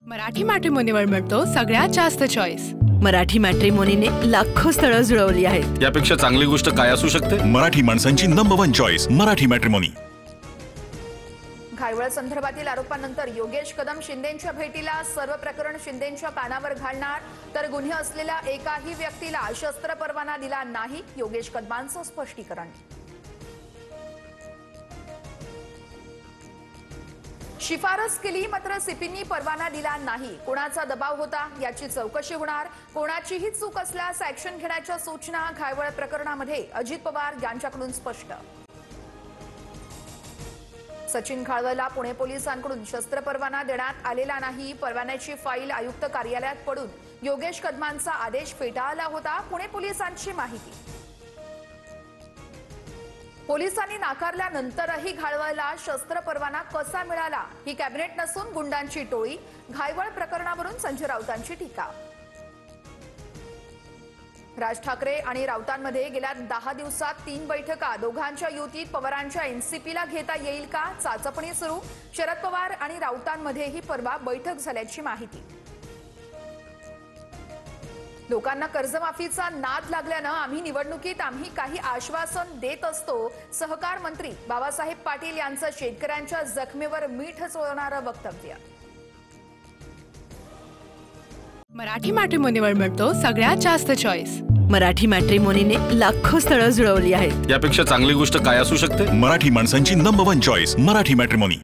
मराठी मॅट्रिमोनीवर मिळतो सगळ्यात जास्त चॉईस। मराठी मॅट्रिमोनीने लाखो स्थळं जुळवली आहेत। यापेक्षा चांगली गोष्ट काय असू शकते? मराठी माणसांची number 1 choice Marathi matrimony. Ghaywal संदर्भातील आरोपानंतर योगेश कदम शिंदेंच्या भेटीला सर्व प्रकरण शिंदेंच्या कानावर घालणार, तर गुन्हे असलेल्या एकाही व्यक्तीला शस्त्र परवाना दिला नाही, योगेश कदमांचं स्पष्टीकरण। शिफारस केली मात्र सीपींनी परवाना दिला नाही, कोणाचा दबाव होता याची चौकशी होणार, कोणाचीही चूक असल्यास ऍक्शन घेण्याच्या सूचना घायवळ प्रकरणामध्ये अजित पवार यांच्याकडून स्पष्ट। सचिन घाळवळला पुणे पोलिसांकडून शस्त्र परवाना देण्यात आलेला नाही, परवान्याची फाईल आयुक्त कार्यालयात पडून योगेश कदमांचा आदेश फेटाळला होता, पुणे पोलिसांची माहिती। पोलिसांनी नाकारल्यानंतरही घाळवळला शस्त्र परवाना कसा मिळाला, ही कॅबिनेट नसून गुंडांची टोळी, घायवळ प्रकरणावरून संजय राऊतांची टीका। राज ठाकरे आणि राऊतांमध्ये गेल्या 10 दिवसात 3 बैठका, दोघांच्या युतीत पवारांच्या एनसीपीला घेता येईल का, चाचपणी सुरू, शरद पवार आणि राऊतांमध्येही परवा बैठक झाल्याची माहिती। लोकांना कर्जमाफीचा नाद लागल्यानं आम्ही निवडणुकीत काही आश्वासन देत असतो, सहकार मंत्री बाबासाहेब पाटील यांचं शेतकऱ्यांच्या जखमेवर मीठ चोळणारं वक्तव्य। मराठी मॅट्रिमोनीवर मिळतो सगळ्यात जास्त चॉईस। मराठी मॅट्रिमोनीने लाखो स्थळं जुळवली आहेत। यापेक्षा चांगली गोष्ट काय असू शकते? मराठी माणसांची नंबर 1 चॉईस मराठी मॅट्रिमोनी।